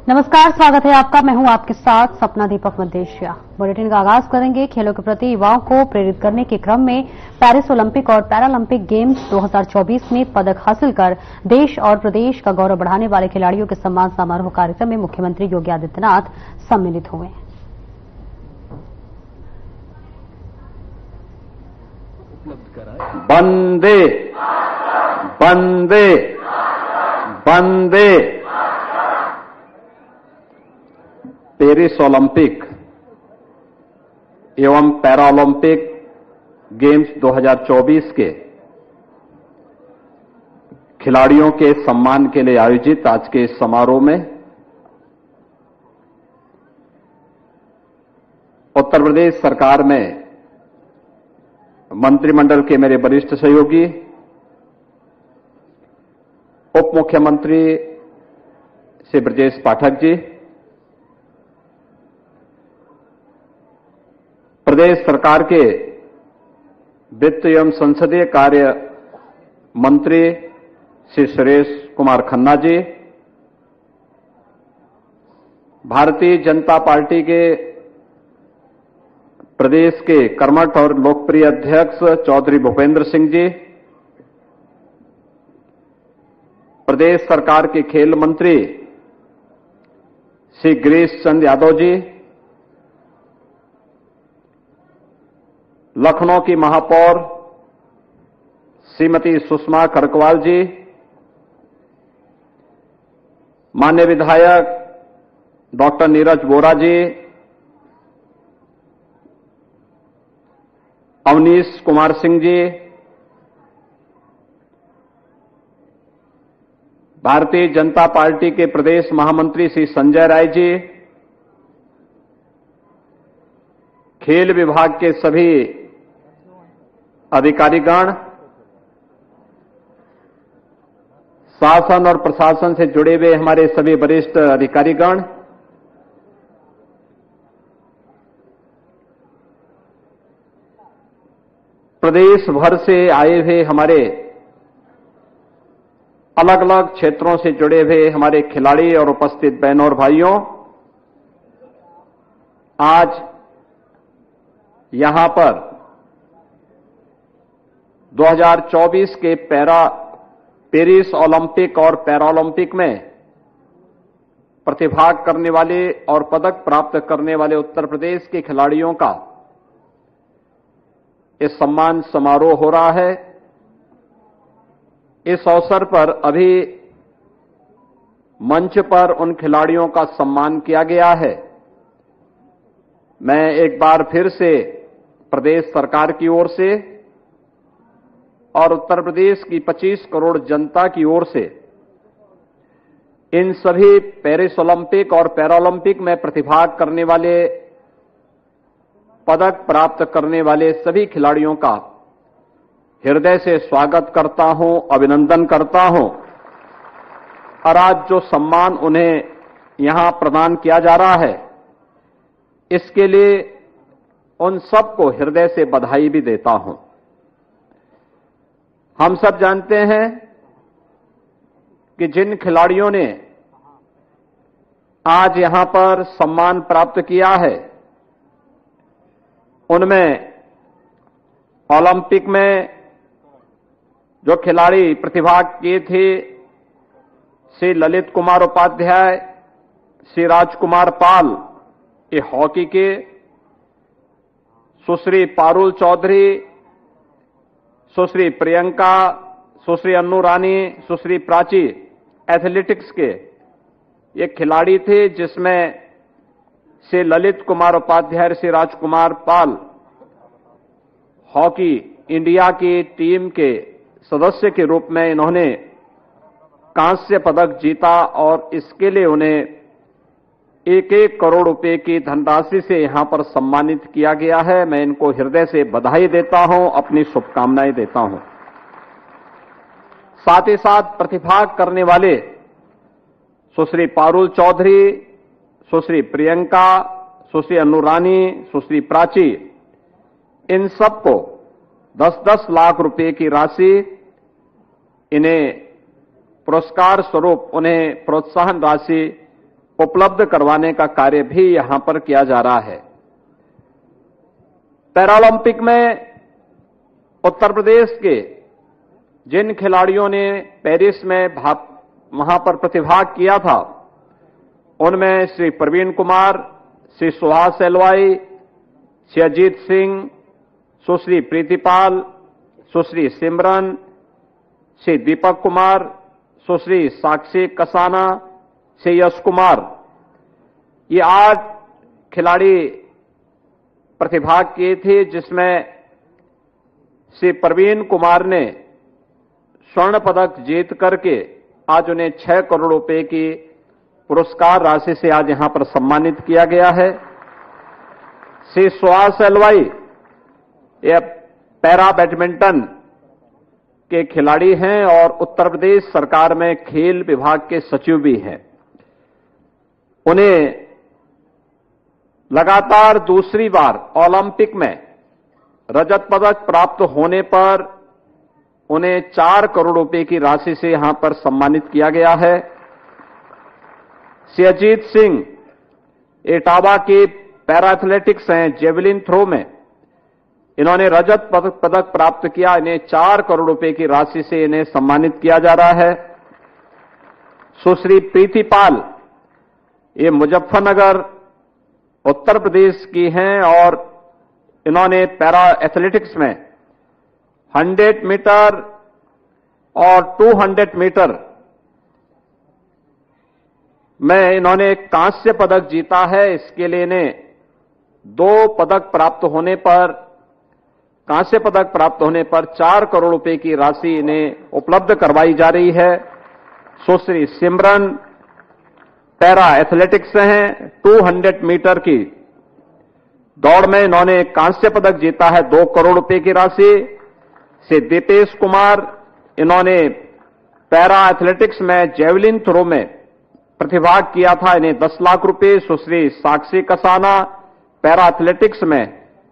नमस्कार, स्वागत है आपका। मैं हूं आपके साथ सपना दीपक मदेशिया। बुलेटिन का आगाज करेंगे खेलों के प्रति युवाओं को प्रेरित करने के क्रम में पेरिस ओलंपिक और पैरालंपिक गेम्स 2024 में पदक हासिल कर देश और प्रदेश का गौरव बढ़ाने वाले खिलाड़ियों के सम्मान समारोह कार्यक्रम में मुख्यमंत्री योगी आदित्यनाथ सम्मिलित हुए। वंदे वंदे वंदे। पेरिस ओलंपिक एवं पैरालंपिक गेम्स 2024 के खिलाड़ियों के सम्मान के लिए आयोजित आज के इस समारोह में उत्तर प्रदेश सरकार में मंत्रिमंडल के मेरे वरिष्ठ सहयोगी, उप मुख्यमंत्री श्री ब्रजेश पाठक जी, प्रदेश सरकार के वित्त एवं संसदीय कार्य मंत्री श्री सुरेश कुमार खन्ना जी, भारतीय जनता पार्टी के प्रदेश के कर्मठ और लोकप्रिय अध्यक्ष चौधरी भूपेंद्र सिंह जी, प्रदेश सरकार के खेल मंत्री श्री गिरीश चंद्र यादव जी, लखनऊ की महापौर श्रीमती सुषमा खरकवाल जी, माननीय विधायक डॉक्टर नीरज वोरा जी, अवनीश कुमार सिंह जी, भारतीय जनता पार्टी के प्रदेश महामंत्री श्री संजय राय जी, खेल विभाग के सभी अधिकारीगण, शासन और प्रशासन से जुड़े हुए हमारे सभी वरिष्ठ अधिकारीगण, प्रदेश भर से आए हुए हमारे अलग अलग क्षेत्रों से जुड़े हुए हमारे खिलाड़ी और उपस्थित बहनों और भाइयों, आज यहां पर 2024 के पेरिस ओलंपिक और पैरालंपिक में प्रतिभाग करने वाले और पदक प्राप्त करने वाले उत्तर प्रदेश के खिलाड़ियों का इस सम्मान समारोह हो रहा है। इस अवसर पर अभी मंच पर उन खिलाड़ियों का सम्मान किया गया है। मैं एक बार फिर से प्रदेश सरकार की ओर से और उत्तर प्रदेश की 25 करोड़ जनता की ओर से इन सभी पेरिस ओलंपिक और पैरालंपिक में प्रतिभाग करने वाले, पदक प्राप्त करने वाले सभी खिलाड़ियों का हृदय से स्वागत करता हूं, अभिनंदन करता हूं। और आज जो सम्मान उन्हें यहां प्रदान किया जा रहा है, इसके लिए उन सबको हृदय से बधाई भी देता हूं। हम सब जानते हैं कि जिन खिलाड़ियों ने आज यहां पर सम्मान प्राप्त किया है, उनमें ओलंपिक में जो खिलाड़ी प्रतिभाग किए थे, श्री ललित कुमार उपाध्याय, श्री राजकुमार पाल ये हॉकी के, सुश्री पारुल चौधरी, सुश्री प्रियंका, सुश्री अन्नू रानी, सुश्री प्राची एथलेटिक्स के ये खिलाड़ी थे, जिसमें श्री ललित कुमार उपाध्याय, श्री राजकुमार पाल हॉकी इंडिया की टीम के सदस्य के रूप में इन्होंने कांस्य पदक जीता और इसके लिए उन्हें 1-1 करोड़ रुपए की धनराशि से यहां पर सम्मानित किया गया है। मैं इनको हृदय से बधाई देता हूं, अपनी शुभकामनाएं देता हूं। साथ ही साथ प्रतिभाग करने वाले सुश्री पारुल चौधरी, सुश्री प्रियंका, सुश्री अन्नू रानी, सुश्री प्राची, इन सबको 10-10 लाख रुपए की राशि इन्हें पुरस्कार स्वरूप उन्हें प्रोत्साहन राशि उपलब्ध करवाने का कार्य भी यहां पर किया जा रहा है। पैरालंपिक में उत्तर प्रदेश के जिन खिलाड़ियों ने पेरिस में वहां पर प्रतिभाग किया था, उनमें श्री प्रवीण कुमार, श्री सुहास एलवाई, श्री अजीत सिंह, सुश्री प्रीतिपाल, सुश्री सिमरन, श्री दीपक कुमार, सुश्री साक्षी कसाना, श्री यश कुमार, ये 8 खिलाड़ी प्रतिभाग किए थे, जिसमें श्री प्रवीण कुमार ने स्वर्ण पदक जीत करके आज उन्हें 6 करोड़ रुपए की पुरस्कार राशि से आज यहां पर सम्मानित किया गया है। श्री सुहास एलवाई ये पैरा बैडमिंटन के खिलाड़ी हैं और उत्तर प्रदेश सरकार में खेल विभाग के सचिव भी हैं। उन्हें लगातार दूसरी बार ओलंपिक में रजत पदक प्राप्त होने पर उन्हें 4 करोड़ रुपए की राशि से यहां पर सम्मानित किया गया है। श्री अजीत सिंह इटावा के पैरा एथलेटिक्स हैं, जेवलिन थ्रो में इन्होंने रजत पदक प्राप्त किया, इन्हें 4 करोड़ रुपए की राशि से इन्हें सम्मानित किया जा रहा है। सुश्री प्रीतिपाल ये मुजफ्फरनगर उत्तर प्रदेश की हैं और इन्होंने पैरा एथलेटिक्स में 100 मीटर और 200 मीटर में इन्होंने कांस्य पदक जीता है। इसके लिए इन्हें 2 पदक प्राप्त होने पर, कांस्य पदक प्राप्त होने पर 4 करोड़ रुपए की राशि इन्हें उपलब्ध करवाई जा रही है। सुश्री सिमरन पैरा एथलेटिक्स हैं, 200 मीटर की दौड़ में इन्होंने कांस्य पदक जीता है, 2 करोड़ रुपए की राशि से। दीपेश कुमार इन्होंने पैरा एथलेटिक्स में जेवलिन थ्रो में प्रतिभाग किया था, इन्हें 10 लाख रुपए। सुश्री साक्षी कसाना पैरा एथलेटिक्स में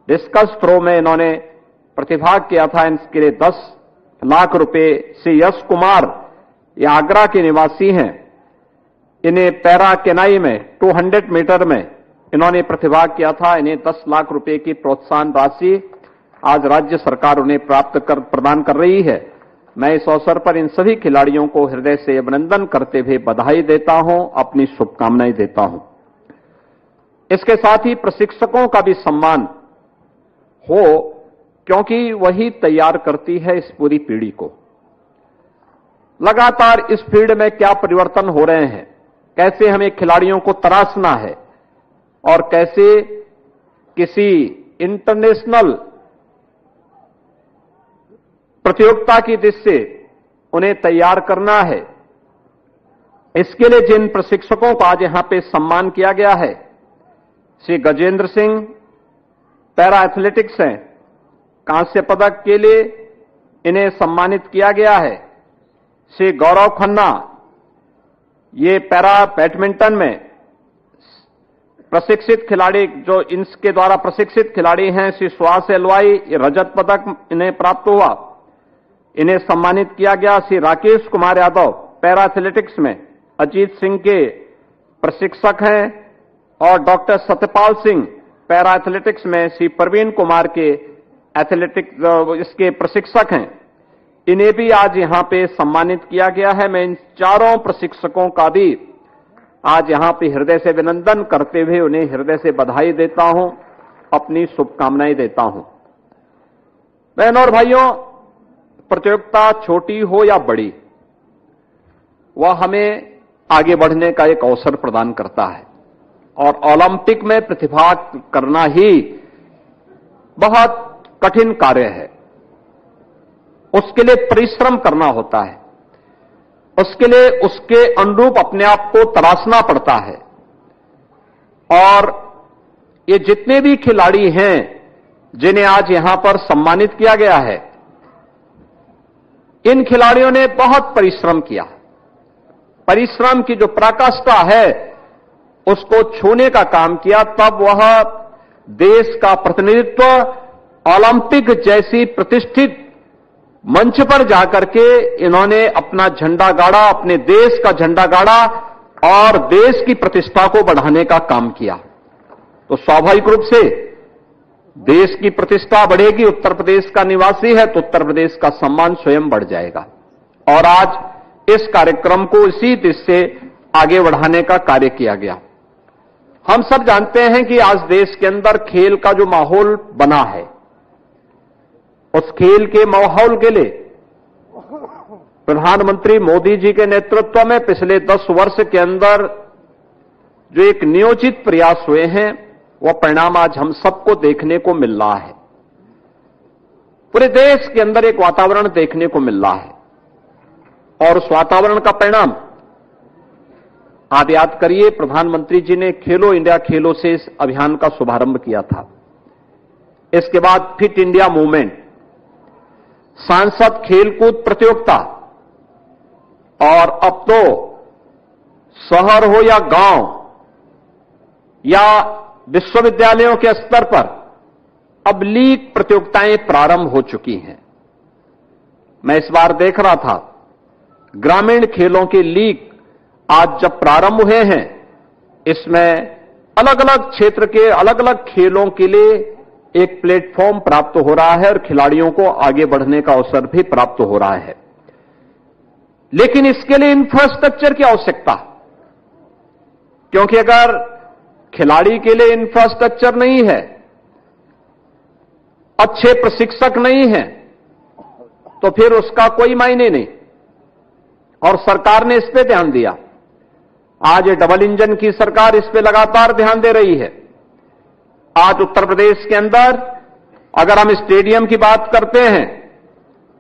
डिस्कस थ्रो में इन्होंने प्रतिभाग किया था, इनके लिए 10 लाख रुपए। श्री यश कुमार ये आगरा के निवासी हैं, इन्हें पैरा केनाई में 200 मीटर में इन्होंने प्रतिभाग किया था, इन्हें 10 लाख रुपए की प्रोत्साहन राशि आज राज्य सरकार उन्हें प्रदान कर रही है। मैं इस अवसर पर इन सभी खिलाड़ियों को हृदय से अभिनंदन करते हुए बधाई देता हूं, अपनी शुभकामनाएं देता हूं। इसके साथ ही प्रशिक्षकों का भी सम्मान हो, क्योंकि वही तैयार करती है इस पूरी पीढ़ी को। लगातार इस फील्ड में क्या परिवर्तन हो रहे हैं, कैसे हमें खिलाड़ियों को तराशना है और कैसे किसी इंटरनेशनल प्रतियोगिता की दृष्टि से उन्हें तैयार करना है, इसके लिए जिन प्रशिक्षकों को आज यहां पे सम्मान किया गया है, श्री गजेंद्र सिंह पैरा एथलेटिक्स हैं, कांस्य पदक के लिए इन्हें सम्मानित किया गया है। श्री गौरव खन्ना ये पैरा बैडमिंटन में प्रशिक्षित खिलाड़ी, जो इनके द्वारा प्रशिक्षित खिलाड़ी हैं, श्री सुहास एलवाई ये रजत पदक इन्हें प्राप्त हुआ, इन्हें सम्मानित किया गया। श्री राकेश कुमार यादव पैरा एथलेटिक्स में अजीत सिंह के प्रशिक्षक हैं और doctor Satyapal Singh para athletics में श्री प्रवीण कुमार के एथलेटिक्स इसके प्रशिक्षक हैं, इन्हें भी आज यहां पे सम्मानित किया गया है। मैं इन चारों प्रशिक्षकों का भी आज यहां पे हृदय से अभिनंदन करते हुए उन्हें हृदय से बधाई देता हूं, अपनी शुभकामनाएं देता हूं। बहनों और भाइयों, प्रतियोगिता छोटी हो या बड़ी, वह हमें आगे बढ़ने का एक अवसर प्रदान करता है और ओलंपिक में प्रतिभाग करना ही बहुत कठिन कार्य है। उसके लिए परिश्रम करना होता है, उसके लिए उसके अनुरूप अपने आप को तराशना पड़ता है। और ये जितने भी खिलाड़ी हैं जिन्हें आज यहां पर सम्मानित किया गया है, इन खिलाड़ियों ने बहुत परिश्रम किया। परिश्रम की जो पराकाष्ठा है उसको छूने का काम किया, तब वह देश का प्रतिनिधित्व ओलंपिक जैसी प्रतिष्ठित मंच पर जाकर के इन्होंने अपना झंडा गाड़ा, अपने देश का झंडा गाड़ा और देश की प्रतिष्ठा को बढ़ाने का काम किया। तो स्वाभाविक रूप से देश की प्रतिष्ठा बढ़ेगी। उत्तर प्रदेश का निवासी है तो उत्तर प्रदेश का सम्मान स्वयं बढ़ जाएगा। और आज इस कार्यक्रम को इसी दिशा से आगे बढ़ाने का कार्य किया गया। हम सब जानते हैं कि आज देश के अंदर खेल का जो माहौल बना है, उस खेल के माहौल के लिए प्रधानमंत्री मोदी जी के नेतृत्व में पिछले 10 वर्ष के अंदर जो एक नियोजित प्रयास हुए हैं, वह परिणाम आज हम सबको देखने को मिल रहा है। पूरे देश के अंदर एक वातावरण देखने को मिल रहा है और उस वातावरण का परिणाम आप याद करिए, प्रधानमंत्री जी ने खेलो इंडिया खेलो से इस अभियान का शुभारंभ किया था। इसके बाद फिट इंडिया मूवमेंट, सांसद खेलकूद प्रतियोगिता, और अब तो शहर हो या गांव या विश्वविद्यालयों के स्तर पर अब लीग प्रतियोगिताएं प्रारंभ हो चुकी हैं। मैं इस बार देख रहा था, ग्रामीण खेलों के लीग आज जब प्रारंभ हुए हैं, इसमें अलग अलग क्षेत्र के अलग अलग खेलों के लिए एक प्लेटफॉर्म प्राप्त हो रहा है और खिलाड़ियों को आगे बढ़ने का अवसर भी प्राप्त हो रहा है। लेकिन इसके लिए इंफ्रास्ट्रक्चर की आवश्यकता, क्योंकि अगर खिलाड़ी के लिए इंफ्रास्ट्रक्चर नहीं है, अच्छे प्रशिक्षक नहीं है, तो फिर उसका कोई मायने नहीं। और सरकार ने इस पे ध्यान दिया। आज डबल इंजन की सरकार इस पे लगातार ध्यान दे रही है। आज उत्तर प्रदेश के अंदर अगर हम स्टेडियम की बात करते हैं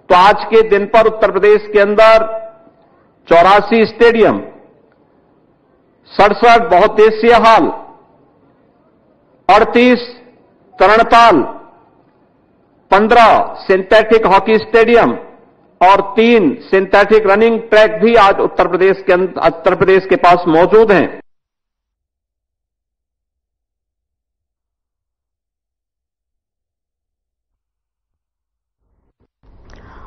तो आज के दिन पर उत्तर प्रदेश के अंदर 84 स्टेडियम, 67 बहुउद्देशीय हॉल, 38 तरणताल, 15 सिंथेटिक हॉकी स्टेडियम और 3 सिंथेटिक रनिंग ट्रैक भी आज उत्तर प्रदेश के पास मौजूद हैं।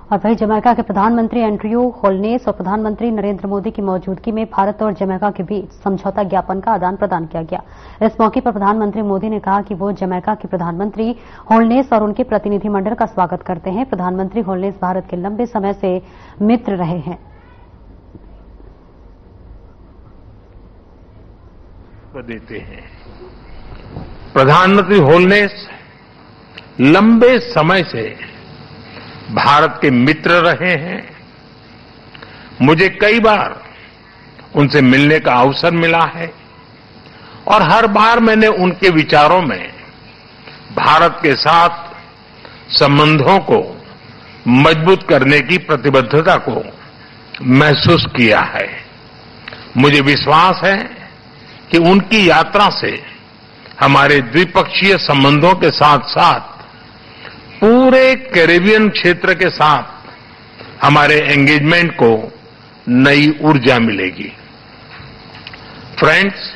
और वहीं जमैका के प्रधानमंत्री एंड्रयू होलनेस और प्रधानमंत्री नरेंद्र मोदी की मौजूदगी में भारत और जमैका के बीच समझौता ज्ञापन का आदान प्रदान किया गया। इस मौके पर प्रधानमंत्री मोदी ने कहा कि वो जमैका के प्रधानमंत्री होलनेस और उनके प्रतिनिधिमंडल का स्वागत करते हैं। प्रधानमंत्री होलनेस भारत के लंबे समय से मित्र रहे हैं। देते हैं प्रधानमंत्री होलनेस लंबे समय से भारत के मित्र रहे हैं। मुझे कई बार उनसे मिलने का अवसर मिला है और हर बार मैंने उनके विचारों में भारत के साथ संबंधों को मजबूत करने की प्रतिबद्धता को महसूस किया है। मुझे विश्वास है कि उनकी यात्रा से हमारे द्विपक्षीय संबंधों के साथ साथ पूरे कैरेबियन क्षेत्र के साथ हमारे एंगेजमेंट को नई ऊर्जा मिलेगी। फ्रेंड्स,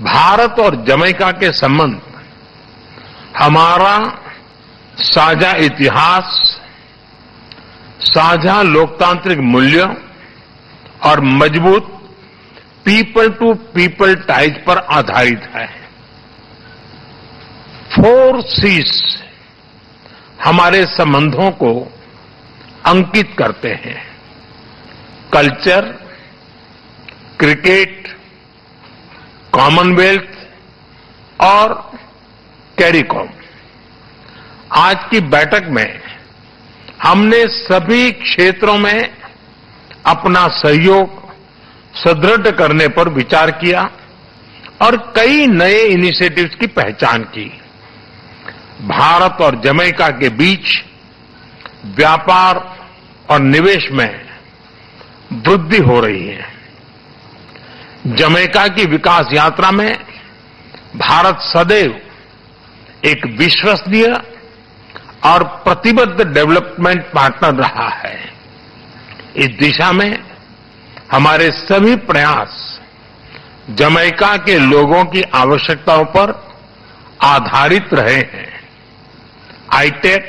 भारत और जमैका के संबंध हमारा साझा इतिहास, साझा लोकतांत्रिक मूल्यों और मजबूत पीपल टू पीपल टाइज पर आधारित है। 4 C's हमारे संबंधों को अंकित करते हैं: कल्चर, क्रिकेट, कॉमनवेल्थ और कैरिकॉम। आज की बैठक में हमने सभी क्षेत्रों में अपना सहयोग सुदृढ़ करने पर विचार किया और कई नए इनिशिएटिव्स की पहचान की। भारत और जमैका के बीच व्यापार और निवेश में वृद्धि हो रही है। जमैका की विकास यात्रा में भारत सदैव एक विश्वसनीय और प्रतिबद्ध डेवलपमेंट पार्टनर रहा है। इस दिशा में हमारे सभी प्रयास जमैका के लोगों की आवश्यकताओं पर आधारित रहे हैं। आईटेक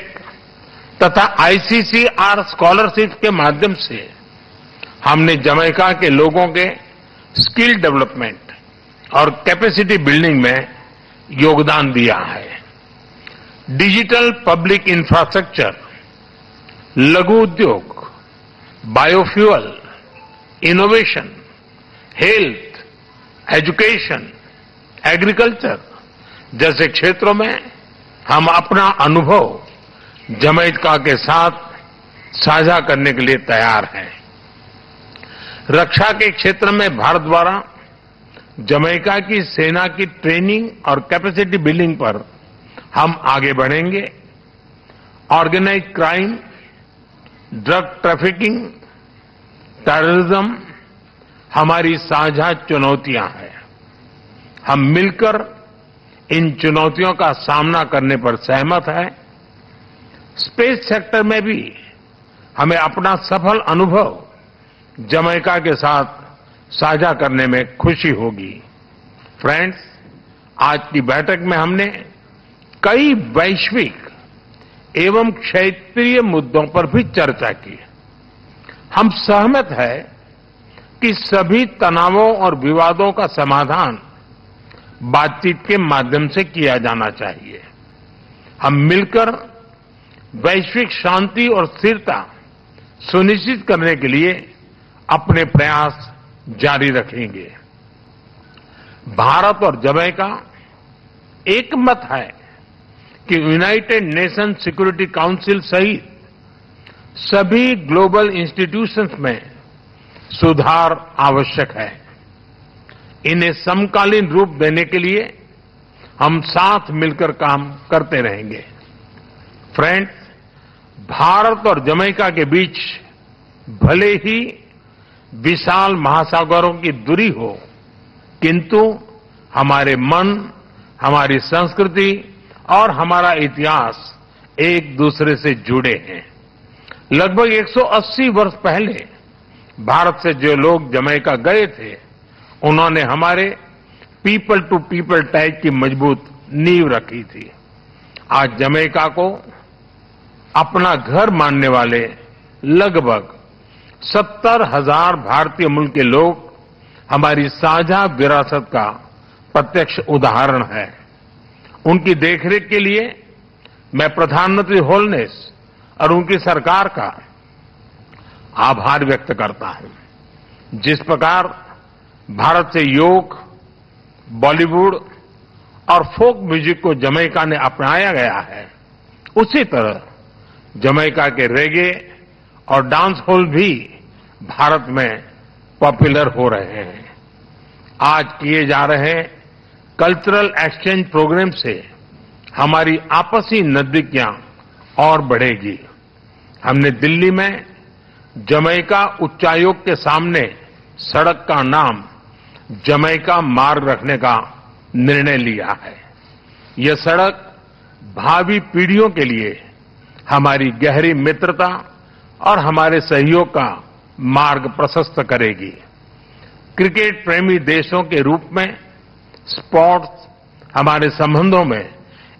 तथा आईसीसीआर स्कॉलरशिप के माध्यम से हमने जमैका के लोगों के स्किल डेवलपमेंट और कैपेसिटी बिल्डिंग में योगदान दिया है। डिजिटल पब्लिक इंफ्रास्ट्रक्चर, लघु उद्योग, biofuel, innovation, health, education, agriculture जैसे क्षेत्रों में हम अपना अनुभव जमैका के साथ साझा करने के लिए तैयार हैं। रक्षा के क्षेत्र में भारत द्वारा जमैका की सेना की ट्रेनिंग और कैपेसिटी बिल्डिंग पर हम आगे बढ़ेंगे। Organised crime, drug trafficking, terrorism हमारी साझा चुनौतियां हैं। हम मिलकर इन चुनौतियों का सामना करने पर सहमत हैं। स्पेस सेक्टर में भी हमें अपना सफल अनुभव जमैका के साथ साझा करने में खुशी होगी। फ्रेंड्स, आज की बैठक में हमने कई वैश्विक एवं क्षेत्रीय मुद्दों पर भी चर्चा की। हम सहमत हैं कि सभी तनावों और विवादों का समाधान बातचीत के माध्यम से किया जाना चाहिए। हम मिलकर वैश्विक शांति और स्थिरता सुनिश्चित करने के लिए अपने प्रयास जारी रखेंगे। भारत और जमैका एक मत है कि यूनाइटेड नेशन सिक्योरिटी काउंसिल सहित सभी ग्लोबल इंस्टीट्यूशंस में सुधार आवश्यक है। इन्हें समकालीन रूप देने के लिए हम साथ मिलकर काम करते रहेंगे। फ्रेंड्स, भारत और जमैका के बीच भले ही विशाल महासागरों की दूरी हो, किंतु हमारे मन, हमारी संस्कृति और हमारा इतिहास एक दूसरे से जुड़े हैं। लगभग 180 वर्ष पहले भारत से जो लोग जमैका गए थे, उन्होंने हमारे पीपल टू पीपल टाइज की मजबूत नींव रखी थी। आज जमैका को अपना घर मानने वाले लगभग 70,000 भारतीय मूल के लोग हमारी साझा विरासत का प्रत्यक्ष उदाहरण है। उनकी देखरेख के लिए मैं प्रधानमंत्री होलनेस और उनकी सरकार का आभार व्यक्त करता हूं। जिस प्रकार भारत से योग, बॉलीवुड और फोक म्यूजिक को जमैका ने अपनाया गया है, उसी तरह जमैका के रेगे और डांस हॉल भी भारत में पॉपुलर हो रहे हैं। आज किए जा रहे कल्चरल एक्सचेंज प्रोग्राम से हमारी आपसी नजदीकियां और बढ़ेगी। हमने दिल्ली में जमैका उच्चायोग के सामने सड़क का नाम जमैका मार्ग रखने का निर्णय लिया है। यह सड़क भावी पीढ़ियों के लिए हमारी गहरी मित्रता और हमारे सहयोग का मार्ग प्रशस्त करेगी। क्रिकेट प्रेमी देशों के रूप में स्पोर्ट्स हमारे संबंधों में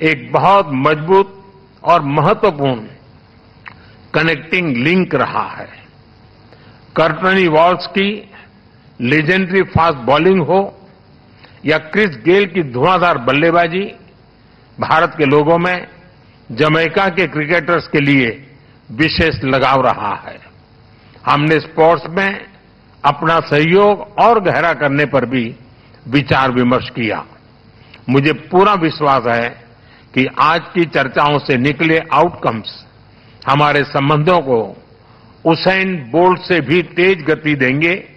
एक बहुत मजबूत और महत्वपूर्ण कनेक्टिंग लिंक रहा है। कर्टनी वॉल्स की लेजेंडरी फास्ट बॉलिंग हो या क्रिस गेल की धुआंधार बल्लेबाजी, भारत के लोगों में जमैका के क्रिकेटर्स के लिए विशेष लगाव रहा है। हमने स्पोर्ट्स में अपना सहयोग और गहरा करने पर भी विचार विमर्श किया। मुझे पूरा विश्वास है कि आज की चर्चाओं से निकले आउटकम्स हमारे संबंधों को उसेन बोल्ट से भी तेज गति देंगे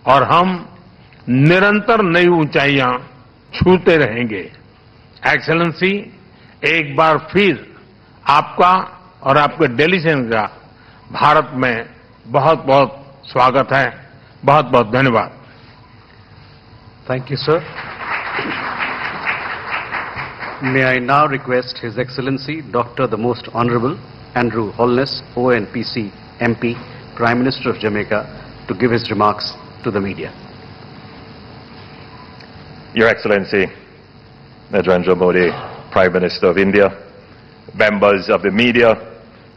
और हम निरंतर नई ऊंचाइयां छूते रहेंगे। एक्सेलेंसी, एक बार फिर आपका और आपके डेलीगेशन का भारत में बहुत बहुत स्वागत है। बहुत बहुत धन्यवाद। Thank you, sir. May I now request His Excellency Dr. the Most Honorable Andrew Holness, ONPC MP, Prime Minister of Jamaica, to give his remarks to the media. Your Excellency, Narendra Modi, Prime Minister of India, members of the media,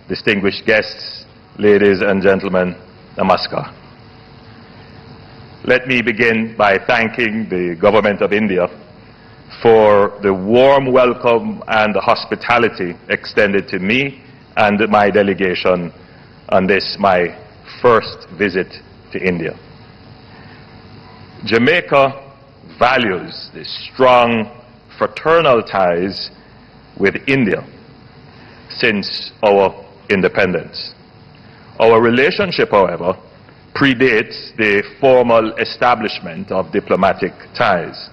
distinguished guests, ladies and gentlemen, namaskar. Let me begin by thanking the Government of India for the warm welcome and the hospitality extended to me and my delegation on this, my first visit to India. Jamaica values the strong fraternal ties with India since our independence. Our relationship, however, predates the formal establishment of diplomatic ties,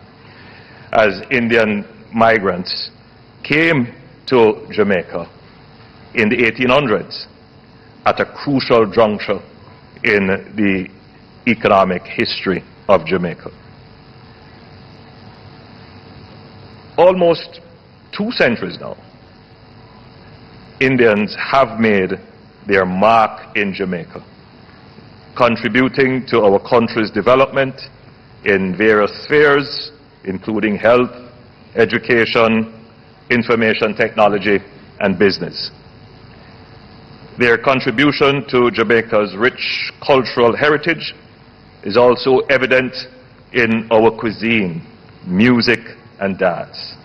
as Indian migrants came to Jamaica in the 1800s at a crucial juncture in the economic history of Jamaica. Almost 2 centuries now, Indians have made their mark in Jamaica, contributing to our country's development in various spheres, including health, education, information technology, and business. Their contribution to Jamaica's rich cultural heritage is also evident in our cuisine, music, and dance.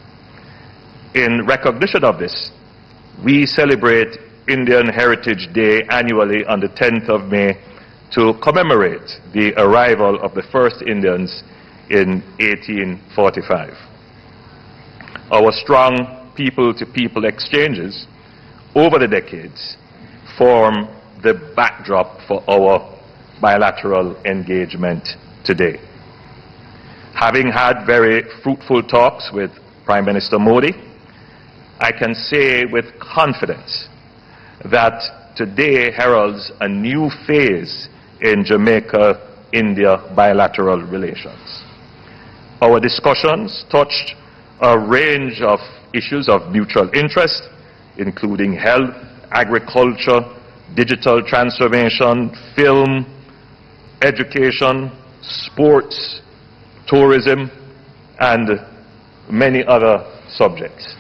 In recognition of this, we celebrate Indian Heritage Day annually on the 10th of May to commemorate the arrival of the first Indians in 1845. Our strong people-to-people exchanges over the decades form the backdrop for our bilateral engagement today. Having had very fruitful talks with Prime Minister Modi, I can say with confidence that today heralds a new phase in Jamaica-India bilateral relations. Our discussions touched a range of issues of mutual interest, including health, agriculture, digital transformation, film, education, sports, tourism, and many other subjects.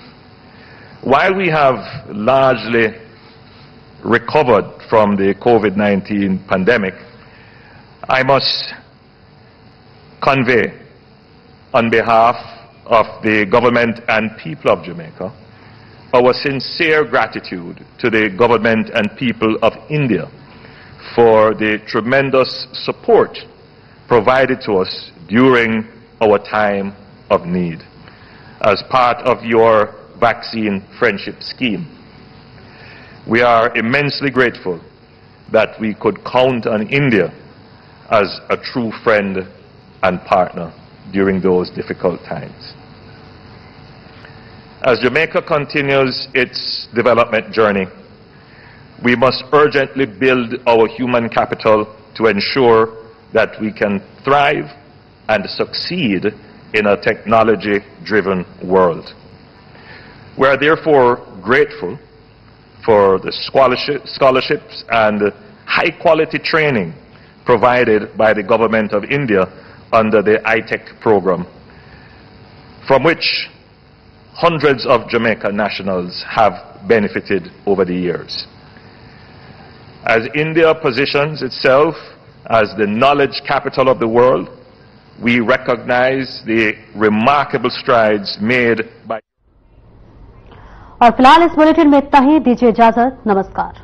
While we have largely recovered from the COVID-19 pandemic, I must convey on behalf of the government and people of Jamaica our sincere gratitude to the government and people of India for the tremendous support provided to us during our time of need as part of your vaccine friendship scheme. We are immensely grateful that we could count on India as a true friend and partner during those difficult times. As Jamaica continues its development journey, we must urgently build our human capital to ensure that we can thrive and succeed in a technology-driven world. We are therefore grateful for the scholarships and high-quality training provided by the Government of India under the iTech program, from which hundreds of Jamaica nationals have benefited over the years. As India positions itself as the knowledge capital of the world, we recognize the remarkable strides made by... और फिलहाल इस bulletin में इतना ही। दीजिए इजाजत। नमस्कार।